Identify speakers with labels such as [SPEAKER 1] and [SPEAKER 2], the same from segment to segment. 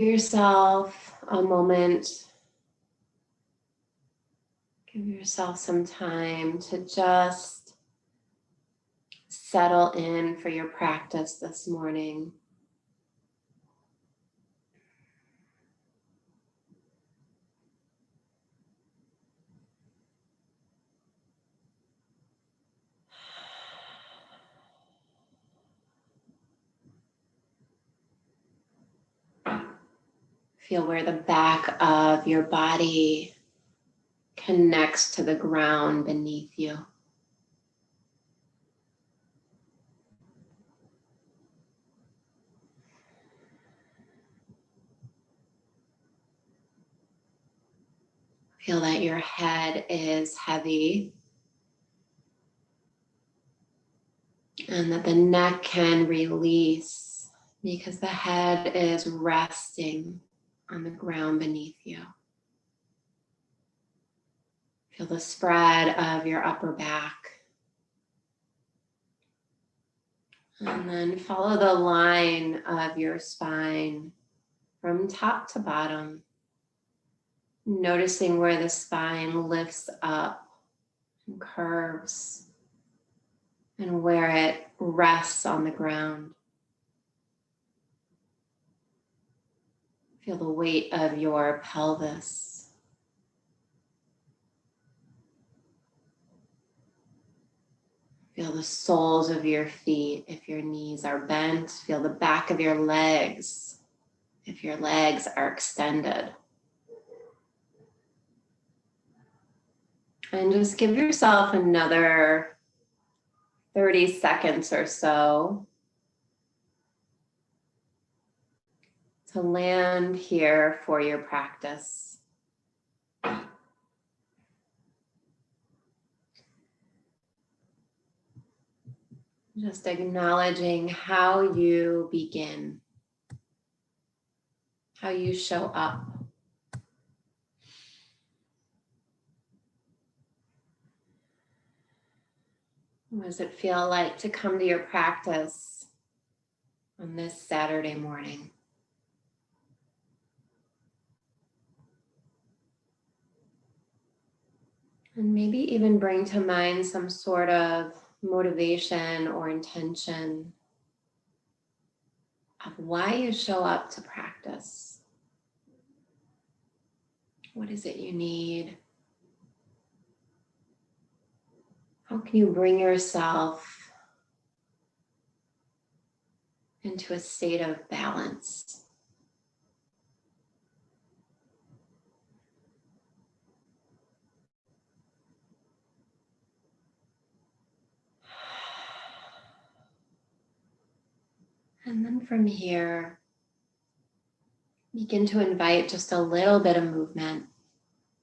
[SPEAKER 1] yourself a moment. Give yourself some time to just settle in for your practice this morning. Feel where the back of your body connects to the ground beneath you. Feel that your head is heavy and that the neck can release because the head is resting on the ground beneath you. Feel the spread of your upper back. And then follow the line of your spine from top to bottom, noticing where the spine lifts up and curves and where it rests on the ground. Feel the weight of your pelvis. Feel the soles of your feet if your knees are bent. Feel the back of your legs if your legs are extended. And just give yourself another 30 seconds or so to land here for your practice. Just acknowledging how you begin, how you show up. What does it feel like to come to your practice on this Saturday morning? And maybe even bring to mind some sort of motivation or intention of why you show up to practice. What is it you need? How can you bring yourself into a state of balance? And then from here, begin to invite just a little bit of movement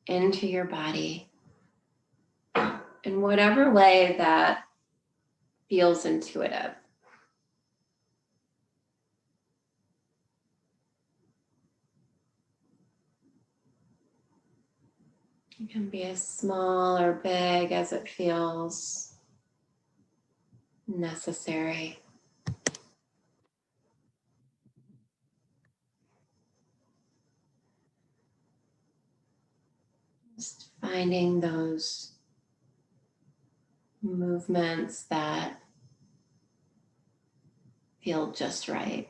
[SPEAKER 1] into your body in whatever way that feels intuitive. It can be as small or big as it feels necessary. Just finding those movements that feel just right.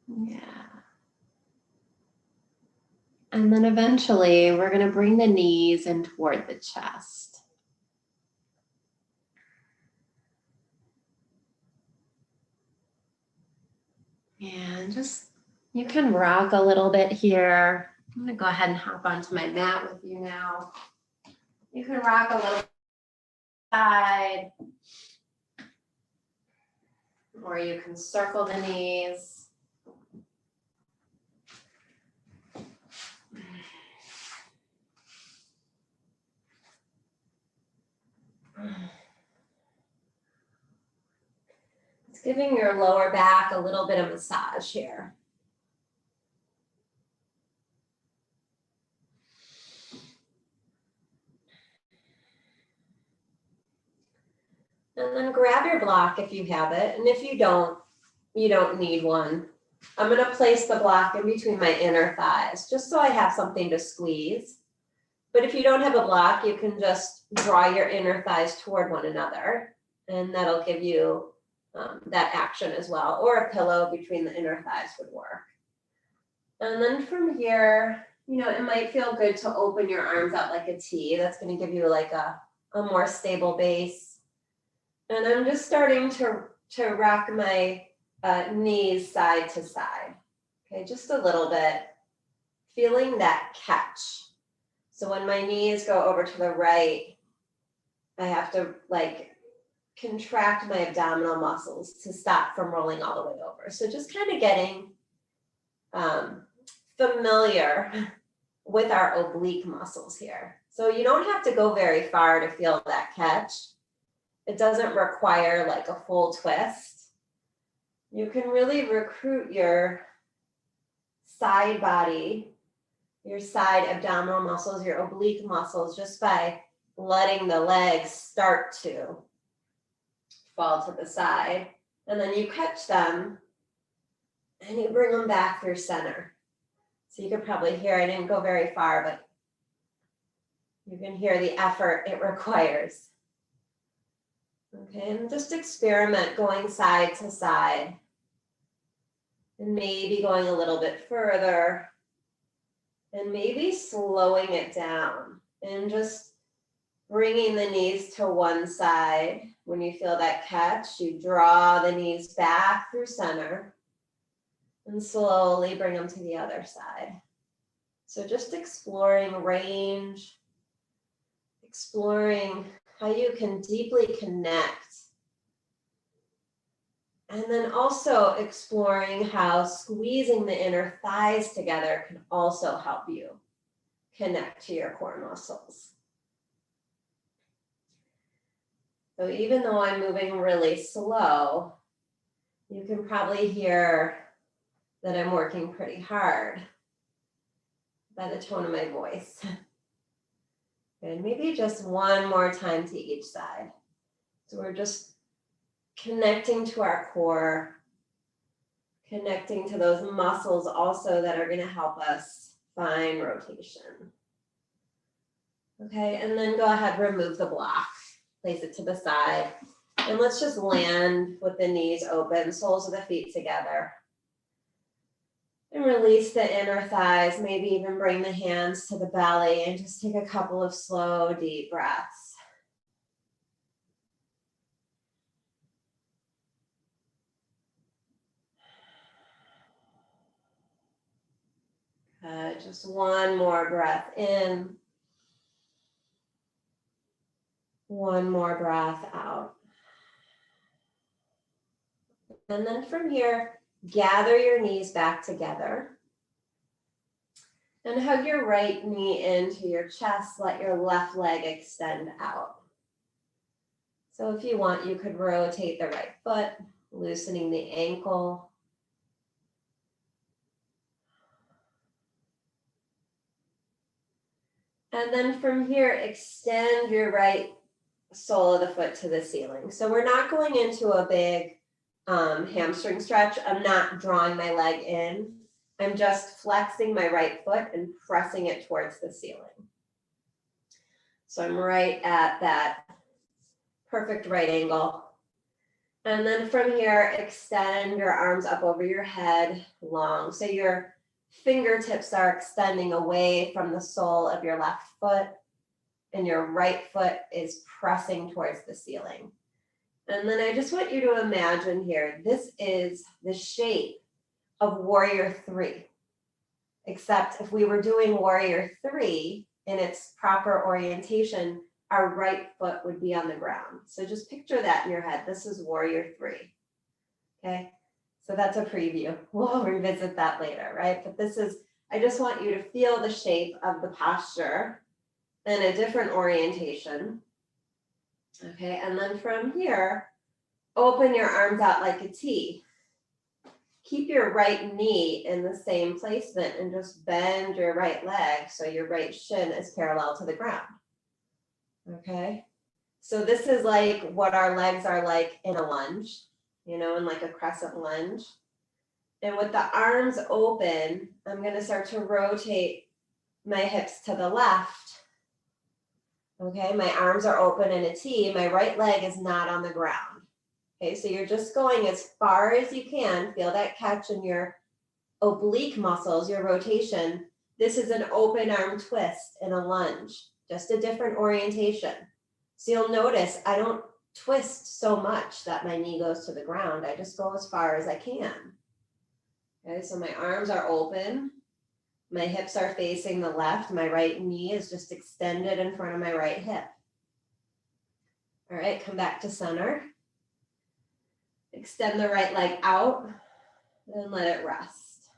[SPEAKER 1] Yeah. And then eventually we're going to bring the knees in toward the chest. And just, you can rock a little bit here. I'm going to go ahead and hop onto my mat with you now. You can rock a little side, or you can circle the knees. It's giving your lower back a little bit of massage here. And then grab your block if you have it. And if you don't need one. I'm going to place the block in between my inner thighs, just so I have something to squeeze. But if you don't have a block, you can just draw your inner thighs toward one another, and that'll give you that action as well. Or a pillow between the inner thighs would work. And then from here, it might feel good to open your arms out like a T. That's going to give you like a more stable base. And I'm just starting to rock my knees side to side. Okay, just a little bit, feeling that catch. So when my knees go over to the right, I have to contract my abdominal muscles to stop from rolling all the way over. So just kind of getting familiar with our oblique muscles here. So you don't have to go very far to feel that catch. It doesn't require like a full twist. You can really recruit your side body, your side abdominal muscles, your oblique muscles, just by letting the legs start to fall to the side. And then you catch them and you bring them back through center. So you could probably hear, I didn't go very far, but you can hear the effort it requires. Okay, and just experiment going side to side. And maybe going a little bit further. And maybe slowing it down. And just bringing the knees to one side. When you feel that catch, you draw the knees back through center. And slowly bring them to the other side. So just exploring range. Exploring how you can deeply connect. And then also exploring how squeezing the inner thighs together can also help you connect to your core muscles. So even though I'm moving really slow, you can probably hear that I'm working pretty hard by the tone of my voice. And maybe just one more time to each side. So we're just connecting to our core, connecting to those muscles also that are going to help us find rotation. Okay, and then go ahead, remove the block, place it to the side, and let's just land with the knees open, soles of the feet together. And release the inner thighs, maybe even bring the hands to the belly and just take a couple of slow, deep breaths. Just one more breath in. One more breath out. And then from here, gather your knees back together. And hug your right knee into your chest. Let your left leg extend out. So if you want, you could rotate the right foot, loosening the ankle. And then from here, extend your right sole of the foot to the ceiling. So we're not going into a big hamstring stretch. I'm not drawing my leg in. I'm just flexing my right foot and pressing it towards the ceiling. So I'm right at that perfect right angle. And then from here, extend your arms up over your head long. So your fingertips are extending away from the sole of your left foot, and your right foot is pressing towards the ceiling. And then I just want you to imagine here, this is the shape of Warrior 3. Except if we were doing Warrior 3 in its proper orientation, our right foot would be on the ground. So just picture that in your head. This is Warrior 3. Okay, so that's a preview. We'll revisit that later, right? But this is, I just want you to feel the shape of the posture in a different orientation. Okay, and then from here, open your arms out like a T. Keep your right knee in the same placement and just bend your right leg so your right shin is parallel to the ground. Okay, So this is like what our legs are like in a lunge, you know, in like a crescent lunge. And with the arms open, I'm going to start to rotate my hips to the left. Okay, my arms are open in a T. My right leg is not on the ground. Okay, so you're just going as far as you can. Feel that catch in your oblique muscles, your rotation. This is an open arm twist in a lunge, just a different orientation. So you'll notice I don't twist so much that my knee goes to the ground. I just go as far as I can. Okay, so my arms are open. My hips are facing the left. My right knee is just extended in front of my right hip. All right, come back to center. Extend the right leg out and let it rest.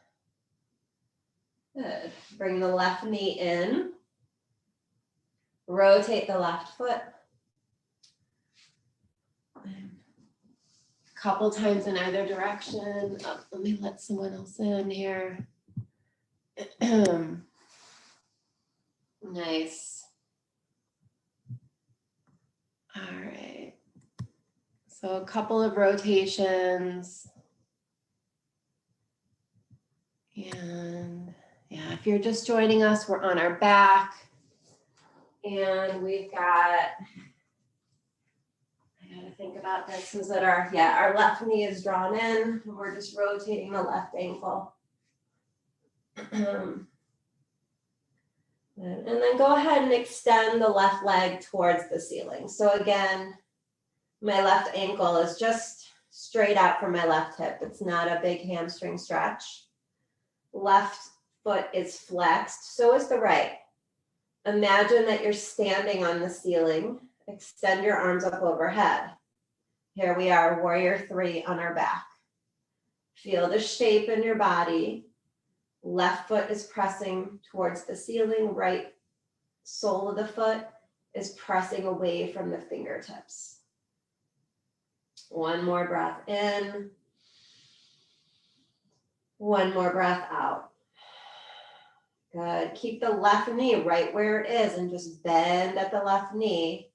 [SPEAKER 1] Good. Bring the left knee in. Rotate the left foot. A couple times in either direction. Oh, let me let someone else in here. Nice. All right. So a couple of rotations. And yeah, if you're just joining us, we're on our back. And we've got, I gotta think about this, is that our left knee is drawn in, and we're just rotating the left ankle. And then go ahead and extend the left leg towards the ceiling. So again, my left ankle is just straight out from my left hip. It's not a big hamstring stretch. Left foot is flexed, so is the right. Imagine that you're standing on the ceiling. Extend your arms up overhead. Here we are, warrior 3 on our back. Feel the shape in your body. Left foot is pressing towards the ceiling. Right sole of the foot is pressing away from the fingertips. One more breath in. One more breath out. Good. Keep the left knee right where it is and just bend at the left knee.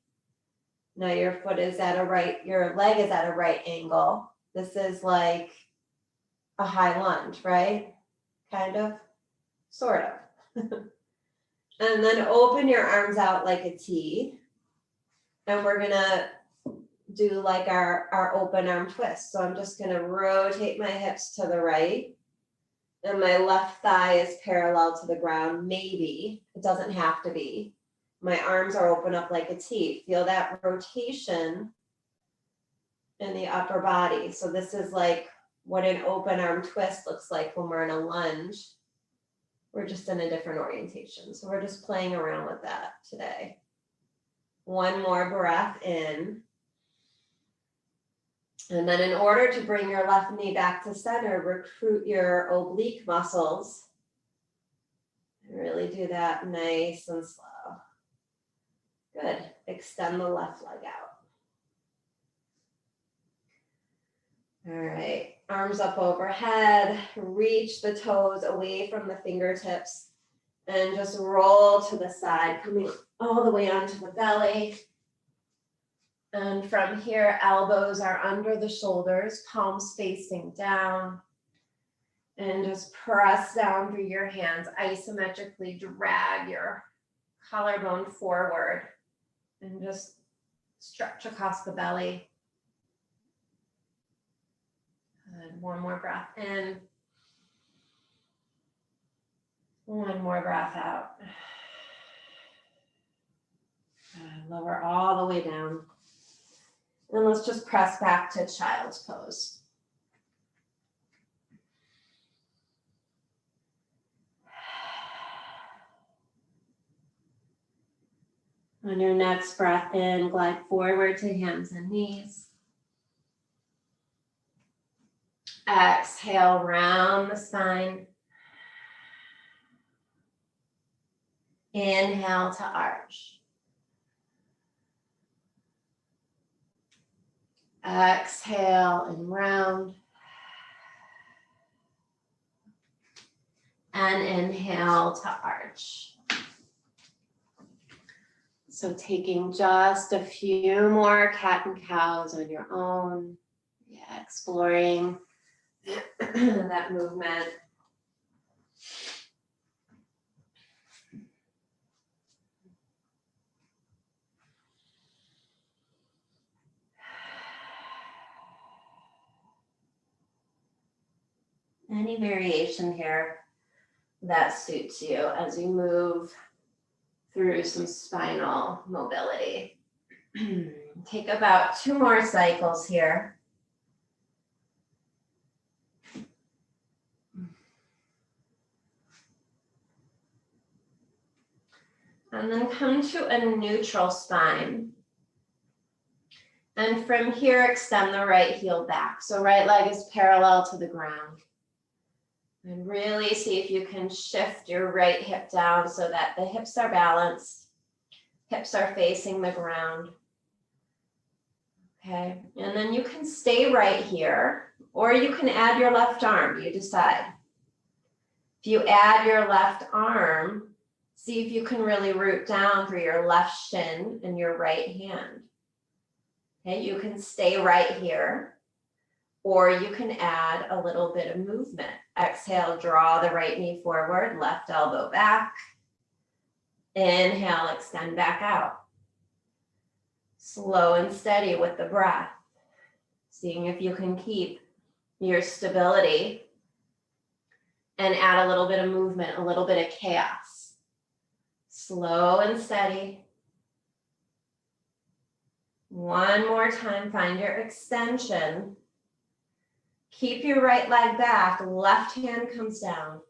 [SPEAKER 1] Now your foot is at your leg is at a right angle. This is like a high lunge, right? Kind of, sort of. And then open your arms out like a T. And we're gonna do like our open arm twist. So I'm just gonna rotate my hips to the right. And my left thigh is parallel to the ground, maybe. It doesn't have to be. My arms are open up like a T. Feel that rotation in the upper body. So this is like what an open arm twist looks like when we're in a lunge. We're just in a different orientation. So we're just playing around with that today. One more breath in. And then in order to bring your left knee back to center, recruit your oblique muscles. And really do that nice and slow. Good. Extend the left leg out. All right. Arms up overhead. Reach the toes away from the fingertips. And just roll to the side, coming all the way onto the belly. And from here, elbows are under the shoulders, palms facing down. And just press down through your hands, isometrically drag your collarbone forward. And just stretch across the belly. And one more breath in. One more breath out. And lower all the way down. And let's just press back to child's pose. On your next breath in, glide forward to hands and knees. Exhale, round the spine. Inhale to arch. Exhale and round. And inhale to arch. So taking just a few more cat and cows on your own. Yeah, exploring that movement. Any variation here that suits you as you move through some spinal mobility. Take about 2 more cycles here. And then come to a neutral spine. And from here, extend the right heel back. So right leg is parallel to the ground. And really see if you can shift your right hip down so that the hips are balanced. Hips are facing the ground. Okay, and then you can stay right here, or you can add your left arm, you decide. If you add your left arm, see if you can really root down through your left shin and your right hand. Okay, you can stay right here, or you can add a little bit of movement. Exhale, draw the right knee forward, left elbow back. Inhale, extend back out. Slow and steady with the breath. Seeing if you can keep your stability and add a little bit of movement, a little bit of chaos. Slow and steady. One more time, find your extension. Keep your right leg back, left hand comes down.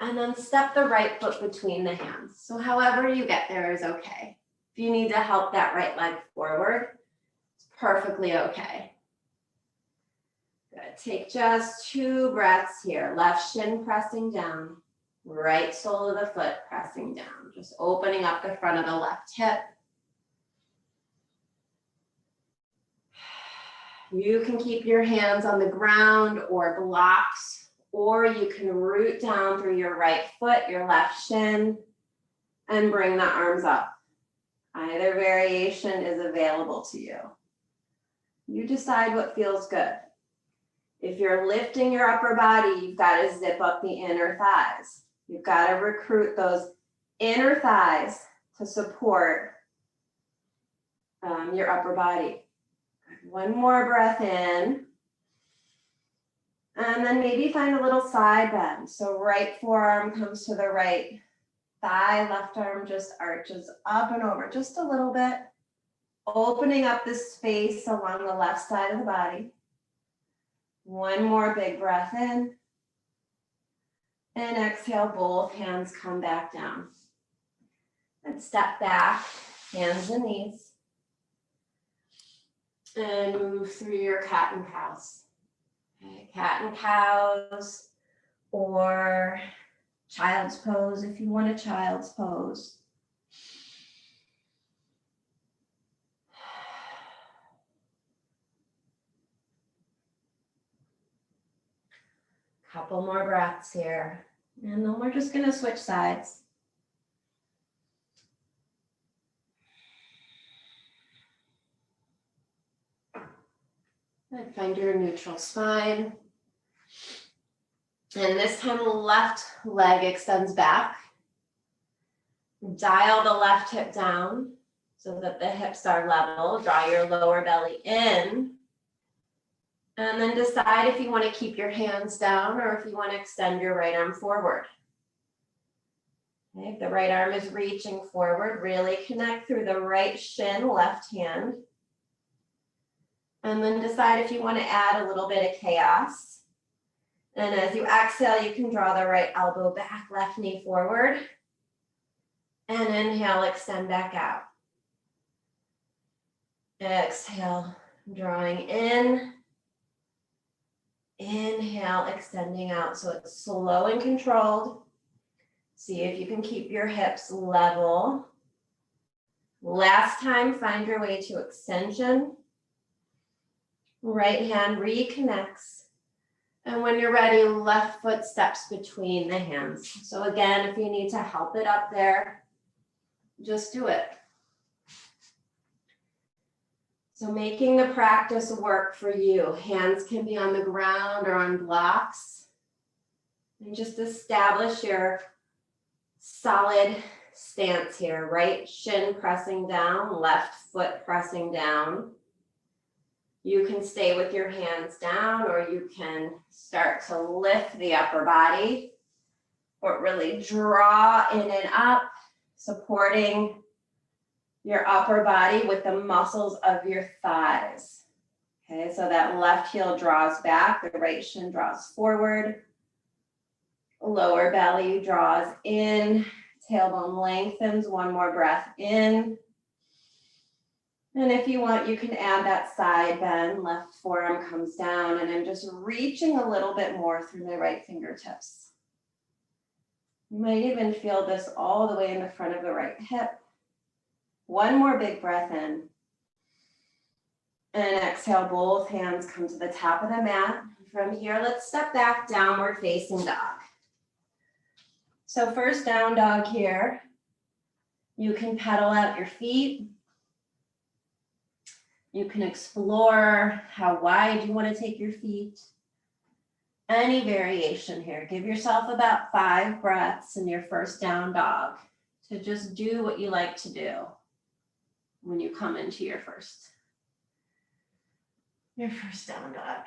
[SPEAKER 1] And then step the right foot between the hands. So however you get there is okay. If you need to help that right leg forward, it's perfectly okay. Good, take just 2 breaths here. Left shin pressing down, right sole of the foot pressing down. Just opening up the front of the left hip. You can keep your hands on the ground or blocks, or you can root down through your right foot, your left shin, and bring the arms up. Either variation is available to you. You decide what feels good. If you're lifting your upper body, you've got to zip up the inner thighs. You've got to recruit those inner thighs to support your upper body. One more breath in. And then maybe find a little side bend. So right forearm comes to the right thigh, left arm just arches up and over just a little bit. Opening up the space along the left side of the body. One more big breath in. And exhale, both hands come back down. And step back, hands and knees. And move through your cat and cows. Okay, cat and cows, or child's pose if you want a child's pose. Couple more breaths here, and then we're just going to switch sides. And find your neutral spine. And this time, left leg extends back. Dial the left hip down so that the hips are level. Draw your lower belly in. And then decide if you want to keep your hands down or if you want to extend your right arm forward. Okay, if the right arm is reaching forward, really connect through the right shin, left hand. And then decide if you want to add a little bit of chaos. And as you exhale, you can draw the right elbow back, left knee forward. And inhale, extend back out. Exhale, drawing in. Inhale, extending out. So it's slow and controlled. See if you can keep your hips level. Last time, find your way to extension. Right hand reconnects. And when you're ready, left foot steps between the hands. So again, if you need to help it up there, just do it. So making the practice work for you. Hands can be on the ground or on blocks. And just establish your solid stance here. Right shin pressing down, left foot pressing down. You can stay with your hands down, or you can start to lift the upper body, or really draw in and up, supporting your upper body with the muscles of your thighs. Okay, so that left heel draws back, the right shin draws forward, lower belly draws in, tailbone lengthens, one more breath in. And if you want, you can add that side bend, left forearm comes down, and I'm just reaching a little bit more through my right fingertips. You might even feel this all the way in the front of the right hip. One more big breath in. And exhale, both hands come to the top of the mat. From here, let's step back, downward facing dog. So first down dog here. You can pedal out your feet. You can explore how wide you want to take your feet. Any variation here. Give yourself about 5 breaths in your first down dog to just do what you like to do when you come into your first down dog.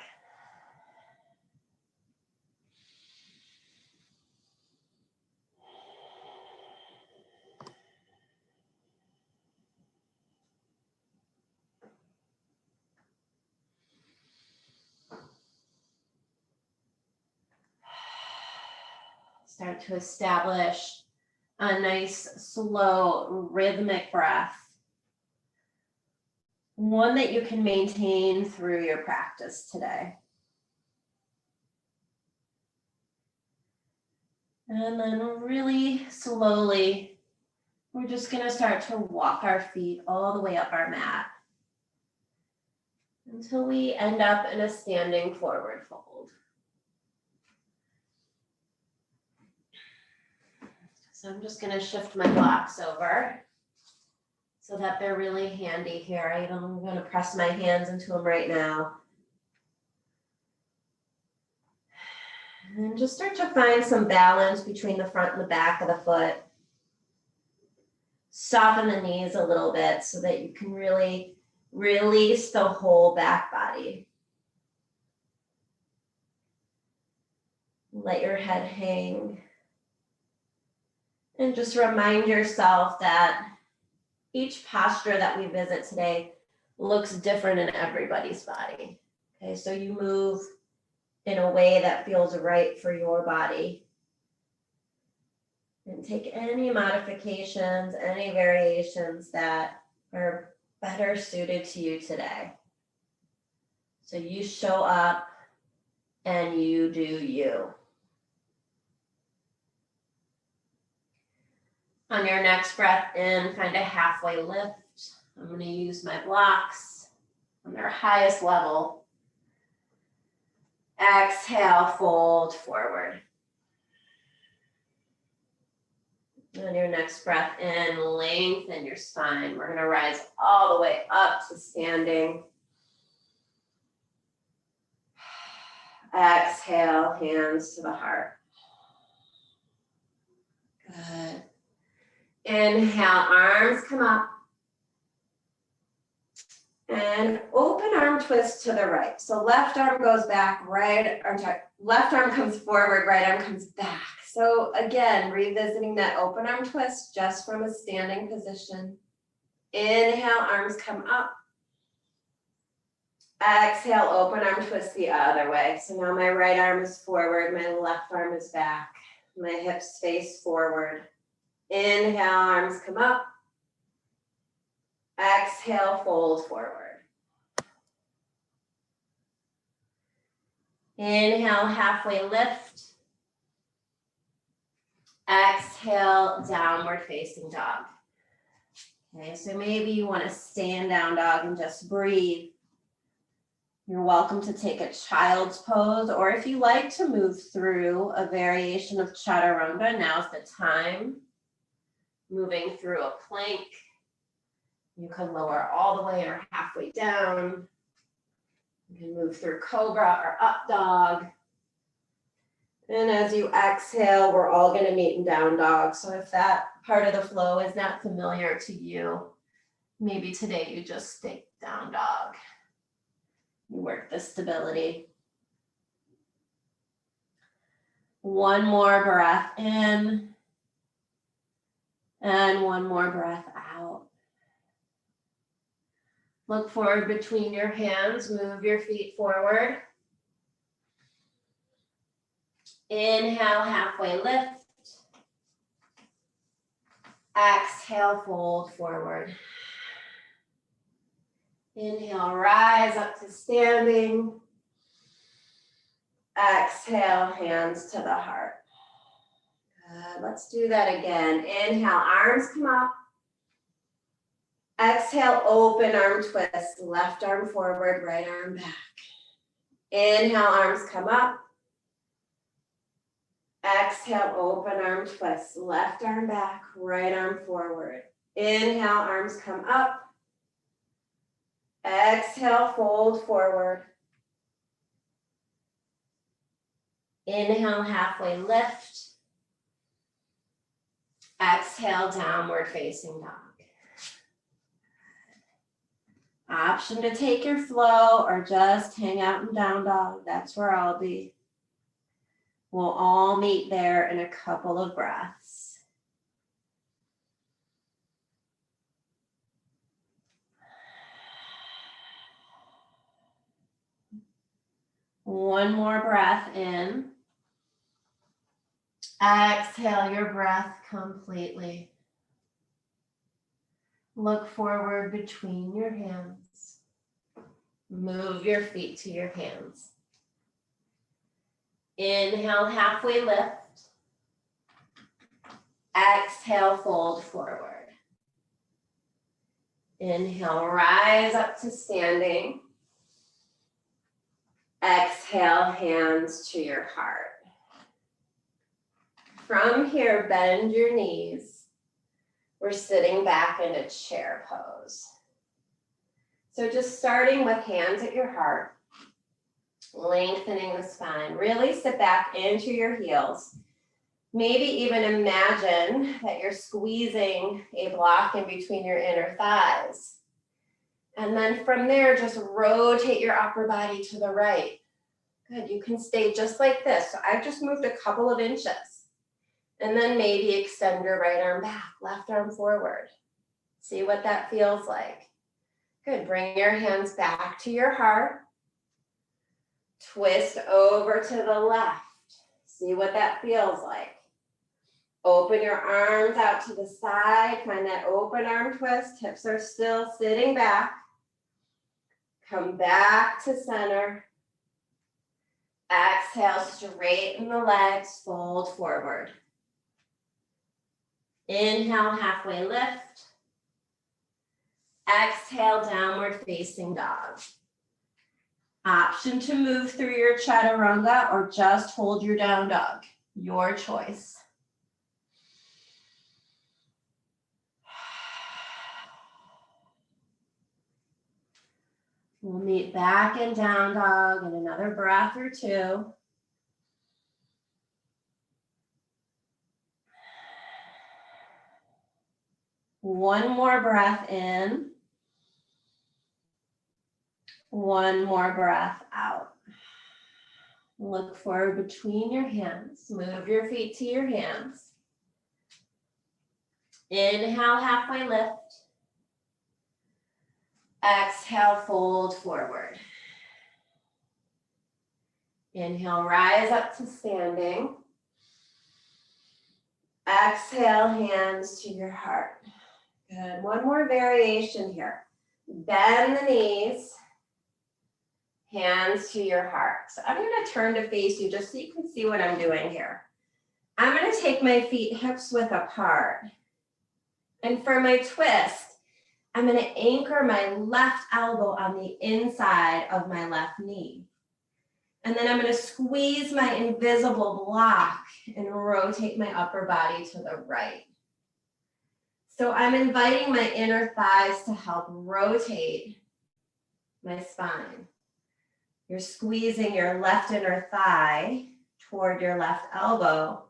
[SPEAKER 1] Start to establish a nice, slow, rhythmic breath. One that you can maintain through your practice today. And then really slowly, we're just going to start to walk our feet all the way up our mat until we end up in a standing forward fold. So I'm just going to shift my blocks over so that they're really handy here. I'm going to press my hands into them right now. And just start to find some balance between the front and the back of the foot. Soften the knees a little bit so that you can really release the whole back body. Let your head hang. And just remind yourself that each posture that we visit today looks different in everybody's body. Okay, so you move in a way that feels right for your body. And take any modifications, any variations that are better suited to you today. So you show up and you do you. On your next breath in, find a halfway lift. I'm going to use my blocks on their highest level. Exhale, fold forward. On your next breath in, lengthen your spine. We're going to rise all the way up to standing. Exhale, hands to the heart. Good. Inhale, arms come up. And open arm twist to the right. So left arm goes back, left arm comes forward, right arm comes back. So again, revisiting that open arm twist just from a standing position. Inhale, arms come up. Exhale, open arm twist the other way. So now my right arm is forward, my left arm is back. My hips face forward. Inhale, arms come up. Exhale, fold forward. Inhale, halfway lift. Exhale, downward facing dog. Okay, so maybe you want to stand down dog and just breathe. You're welcome to take a child's pose, or if you like to move through a variation of chaturanga, now's the time. Moving through a plank. You can lower all the way or halfway down. You can move through cobra or up dog. And as you exhale, we're all going to meet in down dog. So if that part of the flow is not familiar to you, maybe today you just stay down dog. You work the stability. One more breath in and one more breath out. Look forward between your hands, move your feet forward. Inhale, halfway lift. Exhale, fold forward. Inhale, rise up to standing. Exhale, hands to the heart. Good. Let's do that again. Inhale, arms come up. Exhale, open arm twist. Left arm forward, right arm back. Inhale, arms come up. Exhale, open arm twist. Left arm back, right arm forward. Inhale, arms come up. Exhale, fold forward. Inhale, halfway lift. Exhale, downward facing dog. Option to take your flow or just hang out in down dog. That's where I'll be. We'll all meet there in a couple of breaths. One more breath in. Exhale your breath completely. Look forward between your hands. Move your feet to your hands. Inhale, halfway lift. Exhale, fold forward. Inhale, rise up to standing. Exhale, hands to your heart. From here, bend your knees. We're sitting back in a chair pose. So just starting with hands at your heart, lengthening the spine. Really sit back into your heels. Maybe even imagine that you're squeezing a block in between your inner thighs. And then from there, just rotate your upper body to the right. Good, you can stay just like this. So I've just moved a couple of inches. And then maybe extend your right arm back, left arm forward. See what that feels like. Good, bring your hands back to your heart. Twist over to the left. See what that feels like. Open your arms out to the side. Find that open arm twist. Hips are still sitting back. Come back to center. Exhale, straighten the legs, fold forward. Inhale, halfway lift. Exhale, downward facing dog. Option to move through your chaturanga or just hold your down dog. Your choice. We'll meet back in down dog in another breath or two. One more breath in. One more breath out. Look forward between your hands. Move your feet to your hands. Inhale, halfway lift. Exhale, fold forward. Inhale, rise up to standing. Exhale, hands to your heart. Good. One more variation here. Bend the knees. Hands to your heart. So I'm going to turn to face you just so you can see what I'm doing here. I'm going to take my feet hips width apart. And for my twist, I'm going to anchor my left elbow on the inside of my left knee. And then I'm going to squeeze my invisible block and rotate my upper body to the right. So I'm inviting my inner thighs to help rotate my spine. You're squeezing your left inner thigh toward your left elbow,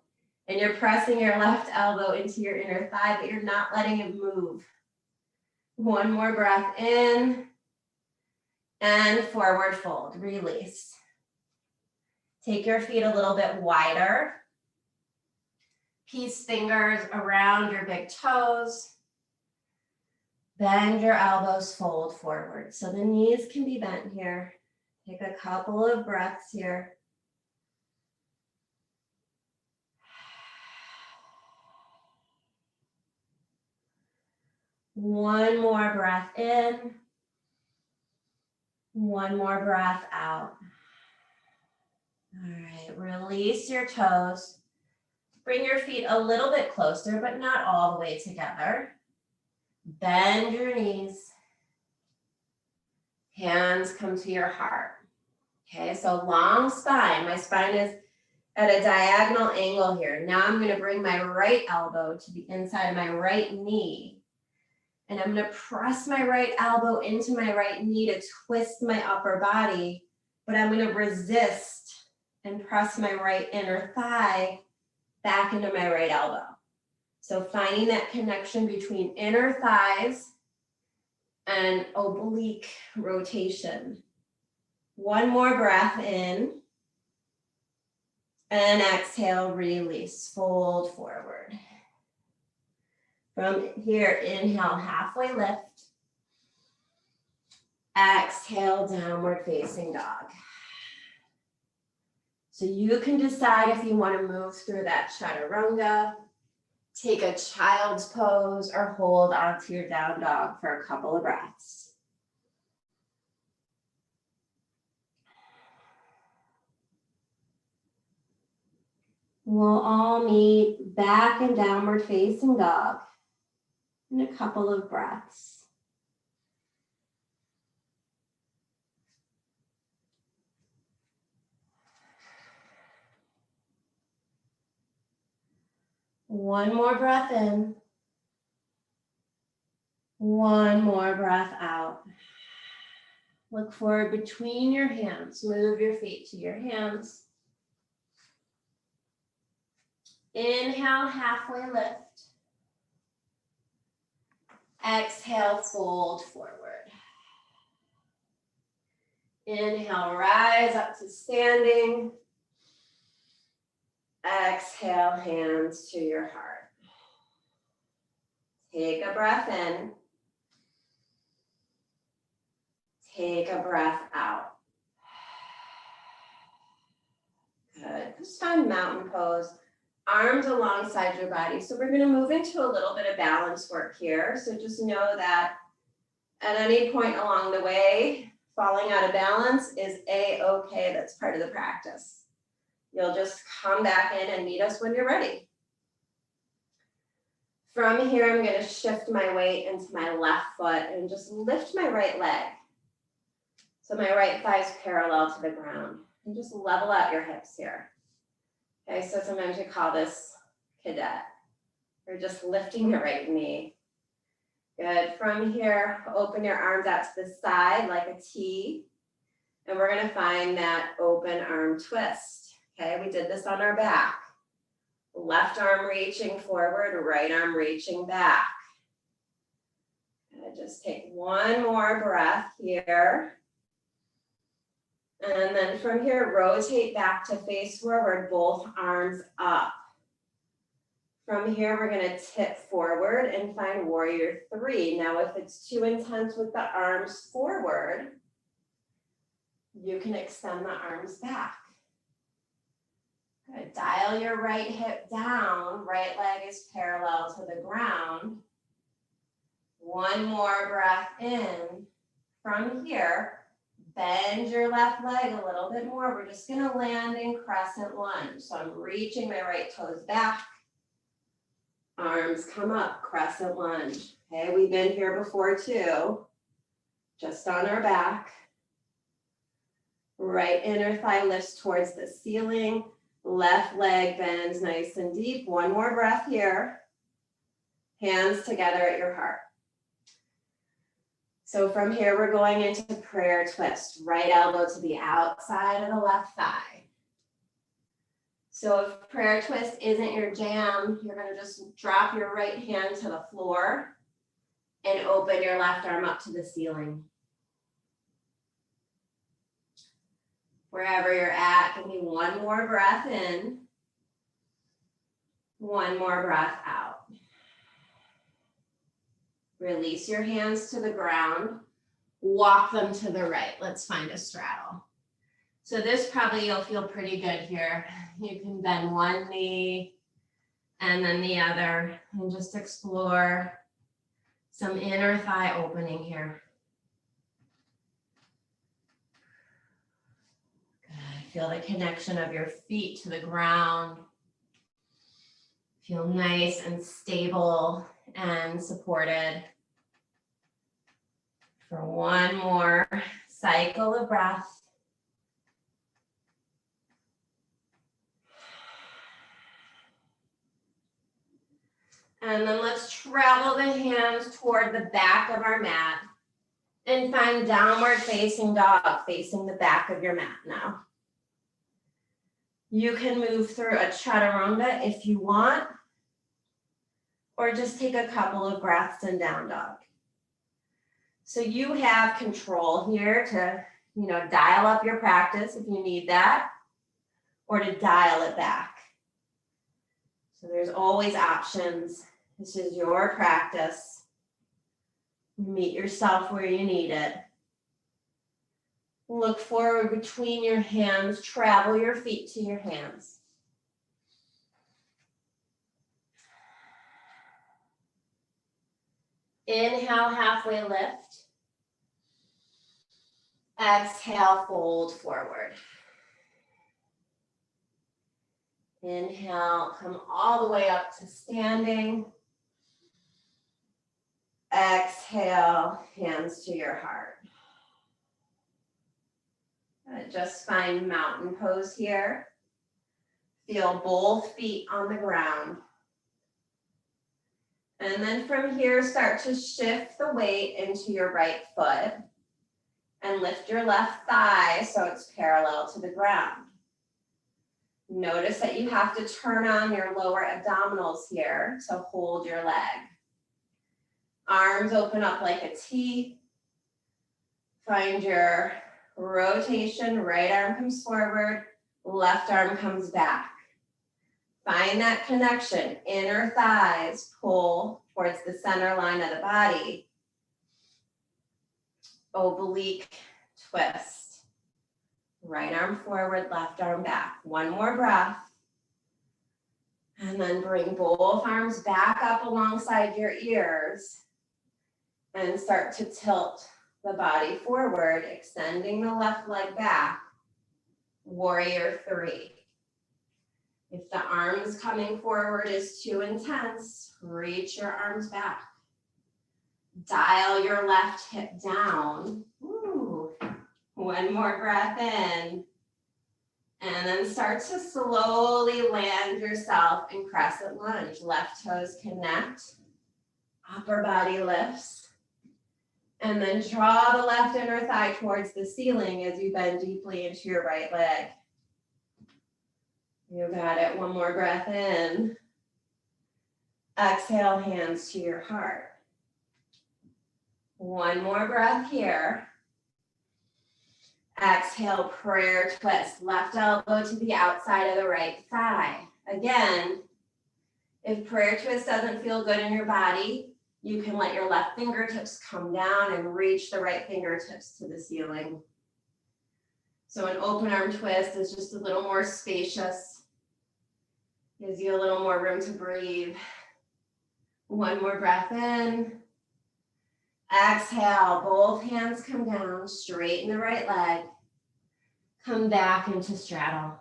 [SPEAKER 1] and you're pressing your left elbow into your inner thigh, but you're not letting it move. One more breath in, and forward fold, release. Take your feet a little bit wider. Peace fingers around your big toes. Bend your elbows, fold forward. So the knees can be bent here. Take a couple of breaths here. One more breath in. One more breath out. All right, release your toes. Bring your feet a little bit closer, but not all the way together. Bend your knees. Hands come to your heart. Okay, so long spine. My spine is at a diagonal angle here. Now I'm going to bring my right elbow to the inside of my right knee. And I'm going to press my right elbow into my right knee to twist my upper body. But I'm going to resist and press my right inner thigh back into my right elbow. So finding that connection between inner thighs and oblique rotation. One more breath in. And exhale, release, fold forward. From here, inhale, halfway lift. Exhale, downward facing dog. So you can decide if you want to move through that chaturanga, take a child's pose, or hold onto your down dog for a couple of breaths. We'll all meet back in downward facing dog in a couple of breaths. One more breath in. One more breath out. Look forward between your hands. Move your feet to your hands. Inhale, halfway lift. Exhale, fold forward. Inhale, rise up to standing. Exhale, hands to your heart. Take a breath in. Take a breath out. Good. Just find mountain pose. Arms alongside your body. So we're going to move into a little bit of balance work here. So just know that at any point along the way, falling out of balance is a-okay. That's part of the practice. You'll just come back in and meet us when you're ready. From here, I'm going to shift my weight into my left foot and just lift my right leg. So my right thigh is parallel to the ground. And just level out your hips here. Okay, so sometimes we call this cadet. Or just lifting your right knee. Good. From here, open your arms out to the side like a T. And we're going to find that open arm twist. Okay, we did this on our back. Left arm reaching forward, right arm reaching back. And just take one more breath here. And then from here, rotate back to face forward, both arms up. From here, we're going to tip forward and find warrior three. Now, if it's too intense with the arms forward, you can extend the arms back. Good. Dial your right hip down. Right leg is parallel to the ground. One more breath in. From here, bend your left leg a little bit more. We're just going to land in crescent lunge. So I'm reaching my right toes back. Arms come up, crescent lunge. Okay, we've been here before too. Just on our back. Right inner thigh lifts towards the ceiling. Left leg bends nice and deep. One more breath here. Hands together at your heart. So from here, we're going into prayer twist. Right elbow to the outside of the left thigh. So if prayer twist isn't your jam, you're going to just drop your right hand to the floor and open your left arm up to the ceiling. Wherever you're at, give me one more breath in, one more breath out. Release your hands to the ground, walk them to the right. Let's find a straddle. So this probably you'll feel pretty good here. You can bend one knee and then the other and just explore some inner thigh opening here. Good. Feel the connection of your feet to the ground. Feel nice and stable and supported. For one more cycle of breath. And then let's travel the hands toward the back of our mat and find downward facing dog, facing the back of your mat now. You can move through a chaturanga if you want, or just take a couple of breaths in down dog. So you have control here to, dial up your practice if you need that, or to dial it back. So there's always options. This is your practice. Meet yourself where you need it. Look forward between your hands. Travel your feet to your hands. Inhale, halfway lift. Exhale, fold forward. Inhale, come all the way up to standing. Exhale, hands to your heart. Just find mountain pose here. Feel both feet on the ground. And then from here, start to shift the weight into your right foot and lift your left thigh so it's parallel to the ground. Notice that you have to turn on your lower abdominals here to hold your leg. Arms open up like a T. Find your rotation, right arm comes forward, left arm comes back. Find that connection, inner thighs pull towards the center line of the body. Oblique twist. Right arm forward, left arm back. One more breath. And then bring both arms back up alongside your ears and start to tilt the body forward, extending the left leg back. Warrior 3. If the arms coming forward is too intense, reach your arms back. Dial your left hip down. Ooh. One more breath in. And then start to slowly land yourself in crescent lunge. Left toes connect. Upper body lifts. And then draw the left inner thigh towards the ceiling as you bend deeply into your right leg. You got it. One more breath in. Exhale, hands to your heart. One more breath here. Exhale, prayer twist. Left elbow to the outside of the right thigh. Again, if prayer twist doesn't feel good in your body, you can let your left fingertips come down and reach the right fingertips to the ceiling. So an open arm twist is just a little more spacious. Gives you a little more room to breathe. One more breath in. Exhale, both hands come down, straighten the right leg. Come back into straddle.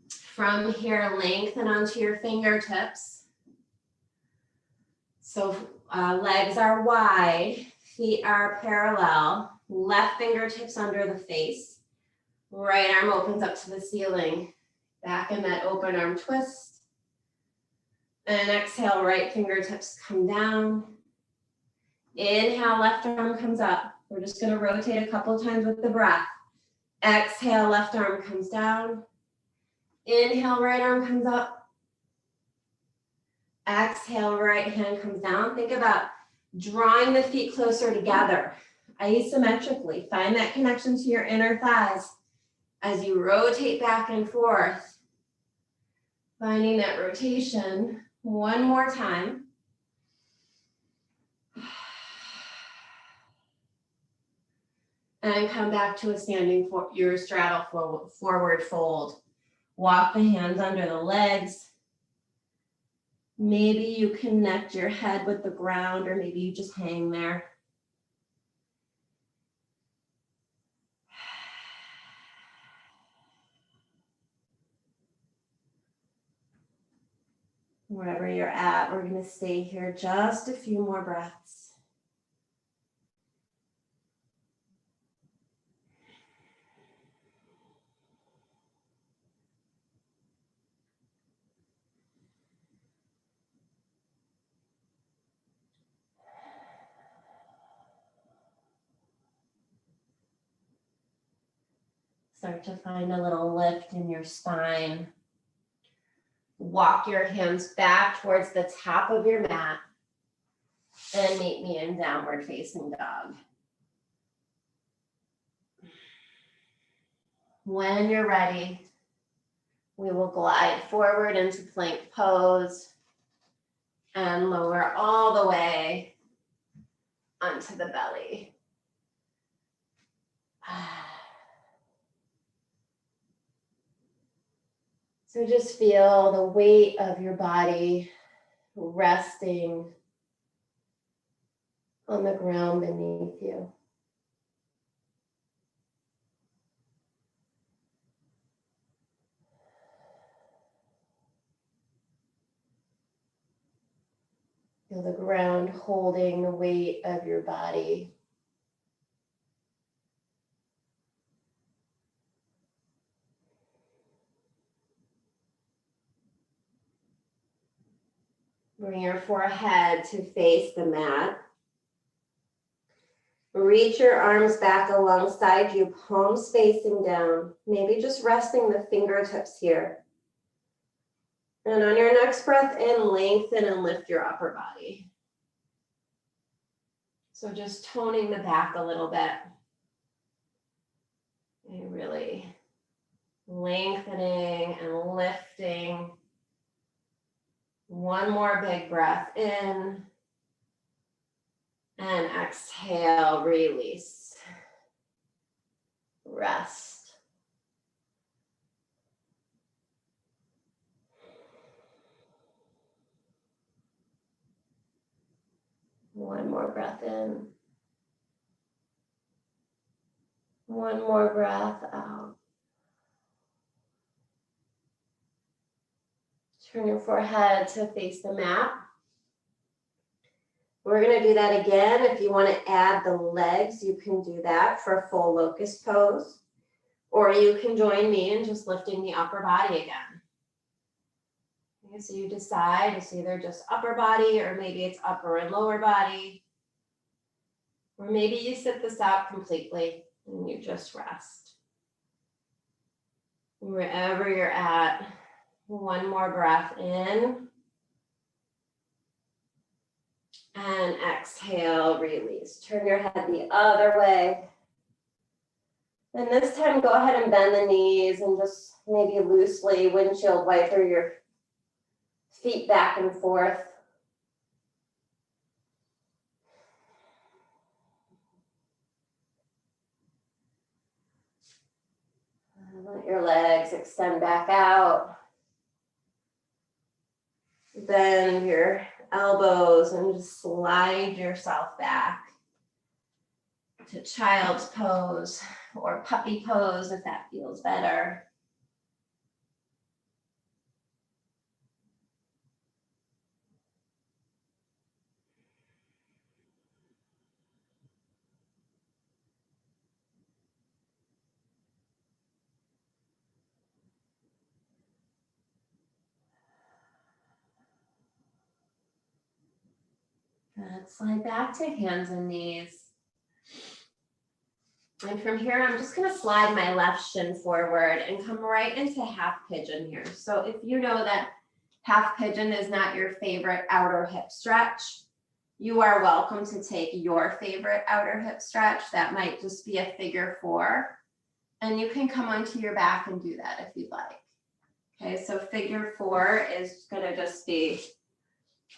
[SPEAKER 1] From here, lengthen onto your fingertips. So legs are wide, feet are parallel, left fingertips under the face. Right arm opens up to the ceiling. Back in that open arm twist. And exhale, right fingertips come down. Inhale, left arm comes up. We're just gonna rotate a couple times with the breath. Exhale, left arm comes down. Inhale, right arm comes up. Exhale, right hand comes down. Think about drawing the feet closer together, asymmetrically. Find that connection to your inner thighs as you rotate back and forth. Finding that rotation one more time. And come back to a standing your straddle forward fold. Walk the hands under the legs. Maybe you connect your head with the ground, or maybe you just hang there. Wherever you're at, we're going to stay here just a few more breaths. Start to find a little lift in your spine. Walk your hands back towards the top of your mat and meet me in downward facing dog. When you're ready, we will glide forward into plank pose and lower all the way onto the belly. So just feel the weight of your body resting on the ground beneath you. Feel the ground holding the weight of your body. Bring your forehead to face the mat. Reach your arms back alongside you, palms facing down. Maybe just resting the fingertips here. And on your next breath in, lengthen and lift your upper body. So just toning the back a little bit. And really lengthening and lifting. One more big breath in. And exhale, release. Rest. One more breath in. One more breath out. Turn your forehead to face the mat. We're going to do that again. If you want to add the legs, you can do that for full locust pose. Or you can join me in just lifting the upper body again. Okay, so you decide, it's either just upper body or maybe it's upper and lower body. Or maybe you sit this out completely and you just rest. Wherever you're at, one more breath in. And exhale, release. Turn your head the other way. And this time, go ahead and bend the knees and just maybe loosely windshield wiper your feet back and forth. And let your legs extend back out. Bend your elbows and just slide yourself back to child's pose or puppy pose if that feels better. Good. Slide back to hands and knees. And from here, I'm just gonna slide my left shin forward and come right into half pigeon here. So if you know that half pigeon is not your favorite outer hip stretch, you are welcome to take your favorite outer hip stretch. That might just be a figure 4. And you can come onto your back and do that if you'd like. Okay, so figure 4 is gonna just be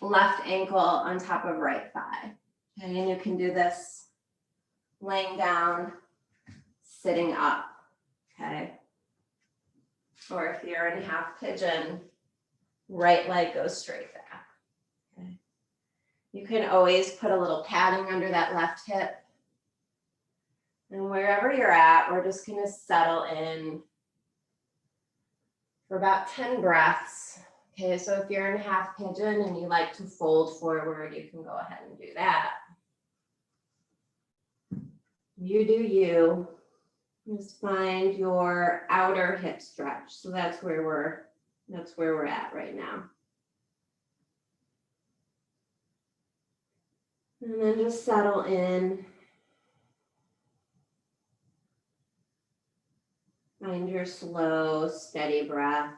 [SPEAKER 1] left ankle on top of right thigh. Okay, and you can do this laying down, sitting up, okay? Or if you're in half pigeon, right leg goes straight back, okay? You can always put a little padding under that left hip. And wherever you're at, we're just gonna settle in for about 10 breaths. Okay, so if you're in half pigeon and you like to fold forward, you can go ahead and do that. You do you. Just find your outer hip stretch. So that's where we're at right now. And then just settle in. Find your slow, steady breath.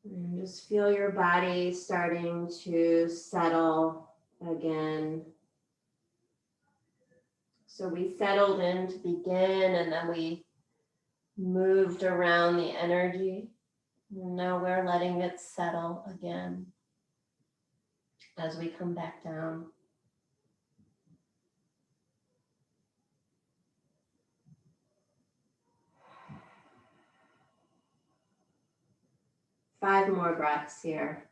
[SPEAKER 1] And just feel your body starting to settle again. So we settled in to begin, and then we moved around the energy. And now we're letting it settle again as we come back down. Five more breaths here.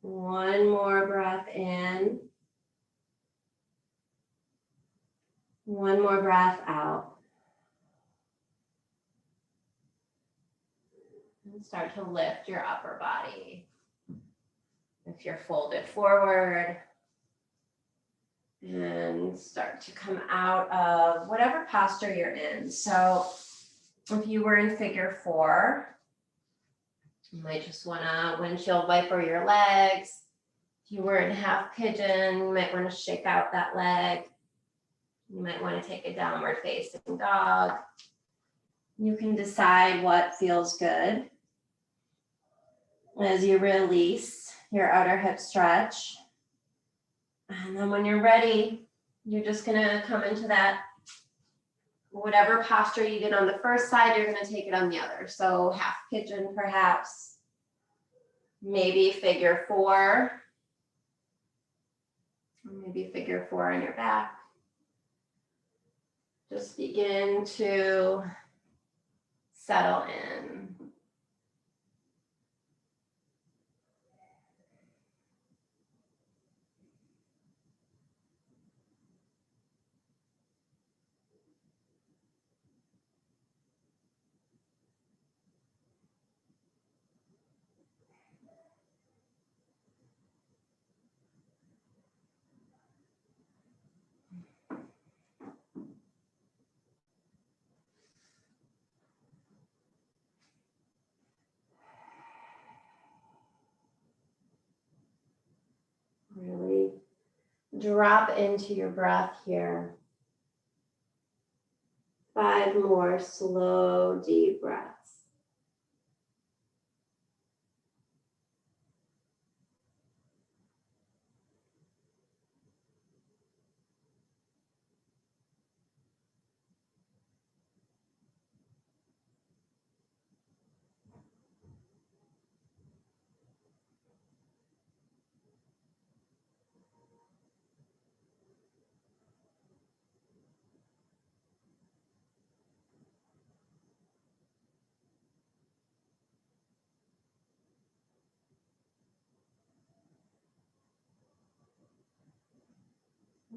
[SPEAKER 1] One more breath in. One more breath out. And start to lift your upper body. If you're folded forward, and start to come out of whatever posture you're in. So if you were in figure 4, you might just want to windshield wiper your legs. If you were in half pigeon, you might want to shake out that leg. You might want to take a downward facing dog. You can decide what feels good as you release your outer hip stretch. And then when you're ready, you're just gonna come into that, whatever posture you did on the first side, you're gonna take it on the other. So half pigeon perhaps, maybe figure 4, or maybe figure 4 on your back. Just begin to settle in. Really drop into your breath here. 5 more slow, deep breaths.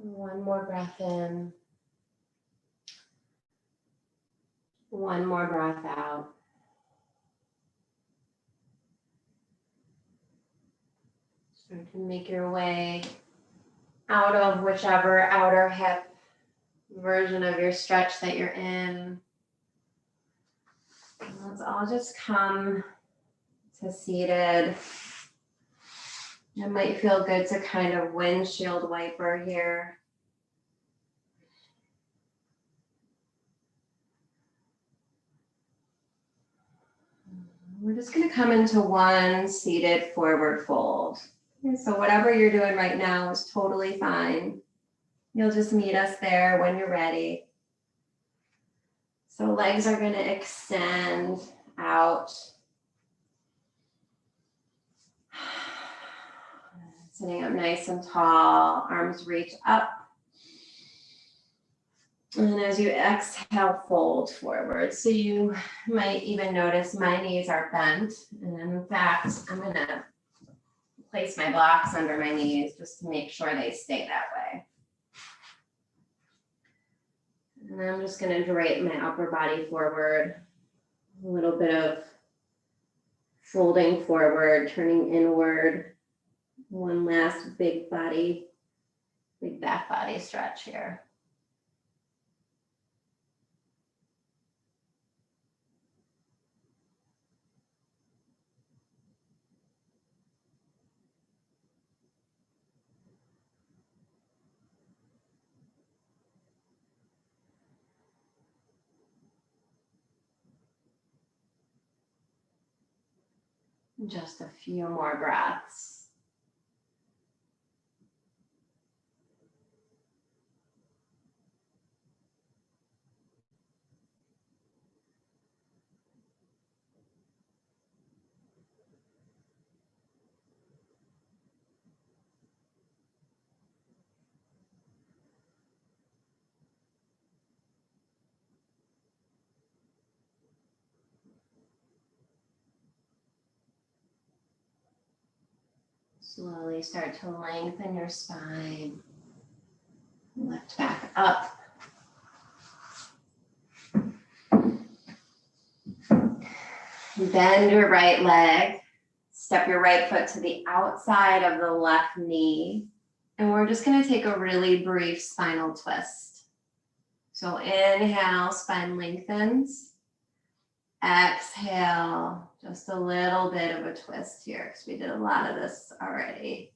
[SPEAKER 1] One more breath in. One more breath out. Start to make your way out of whichever outer hip version of your stretch that you're in. And let's all just come to seated. It might feel good to kind of windshield wiper here. We're just going to come into one seated forward fold. Okay, so whatever you're doing right now is totally fine. You'll just meet us there when you're ready. So legs are going to extend out. Sitting up nice and tall, arms reach up. And as you exhale, fold forward. So you might even notice my knees are bent. And in fact, I'm going to place my blocks under my knees just to make sure they stay that way. And I'm just going to drape my upper body forward. A little bit of folding forward, turning inward. One last big back body stretch here. Just a few more breaths. Slowly start to lengthen your spine. Lift back up. Bend your right leg. Step your right foot to the outside of the left knee. And we're just going to take a really brief spinal twist. So inhale, spine lengthens. Exhale, just a little bit of a twist here because we did a lot of this already.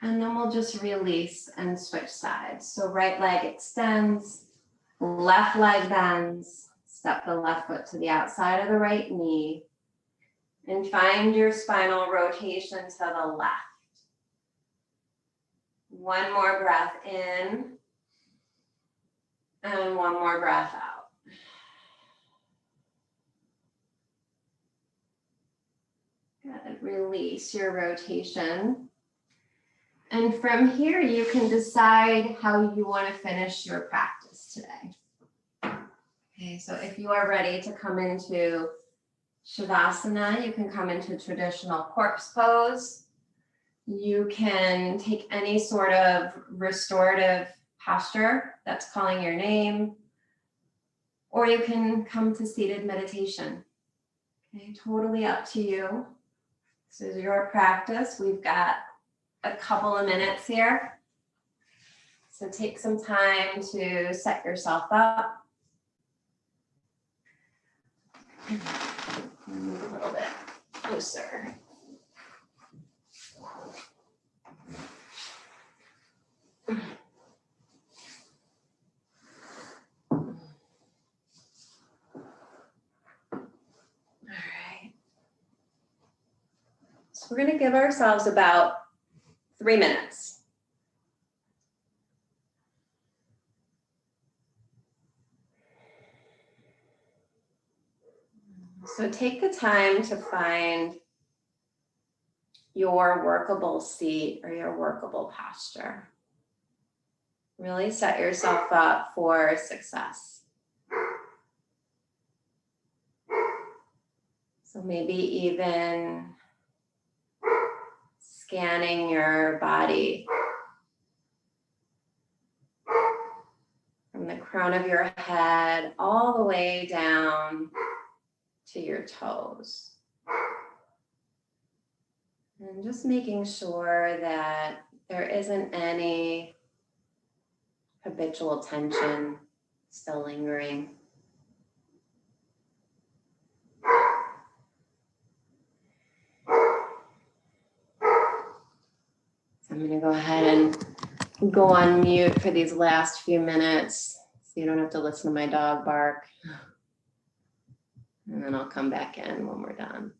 [SPEAKER 1] And then we'll just release and switch sides. So right leg extends, left leg bends, step the left foot to the outside of the right knee, and find your spinal rotation to the left. One more breath in, and one more breath out. Good. Release your rotation. And from here, you can decide how you want to finish your practice today. Okay, so if you are ready to come into Shavasana, you can come into traditional corpse pose. You can take any sort of restorative posture that's calling your name, or you can come to seated meditation. Okay, totally up to you. This is your practice. We've got a couple of minutes here. So take some time to set yourself up. Move a little bit closer. All right. So we're going to give ourselves about 3 minutes. So take the time to find your workable seat or your workable posture. Really set yourself up for success. So maybe even scanning your body from the crown of your head all the way down to your toes. And just making sure that there isn't any habitual tension still lingering. So I'm going to go ahead and go on mute for these last few minutes so you don't have to listen to my dog bark. And then I'll come back in when we're done.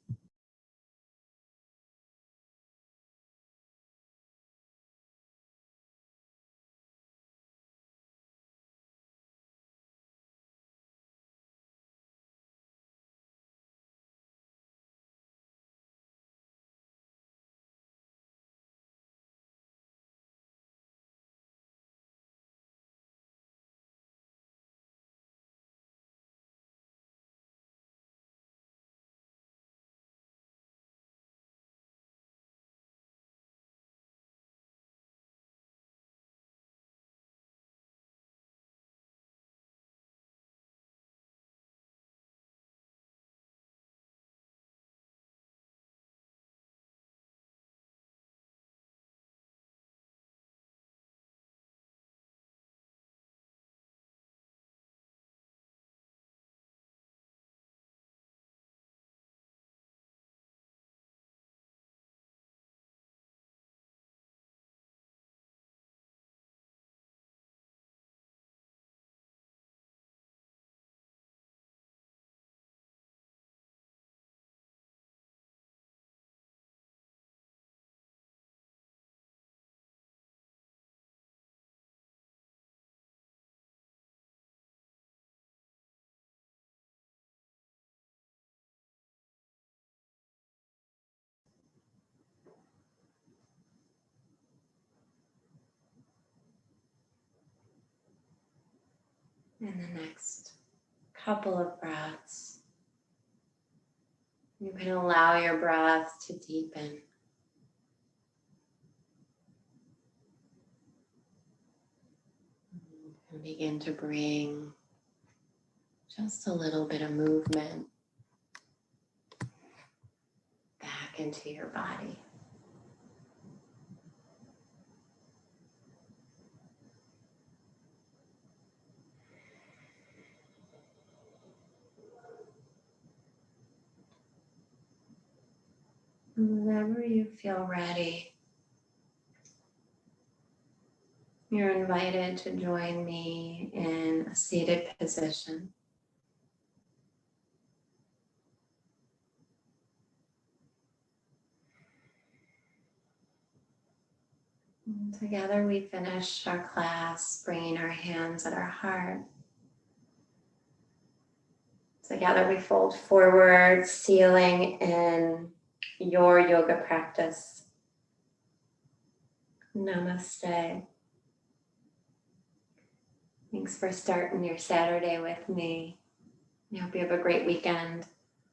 [SPEAKER 1] In the next couple of breaths, you can allow your breath to deepen. And begin to bring just a little bit of movement back into your body. Whenever you feel ready, you're invited to join me in a seated position. And together we finish our class, bringing our hands at our heart. Together we fold forward, sealing in your yoga practice. Namaste. Thanks for starting your Saturday with me. I hope you have a great weekend.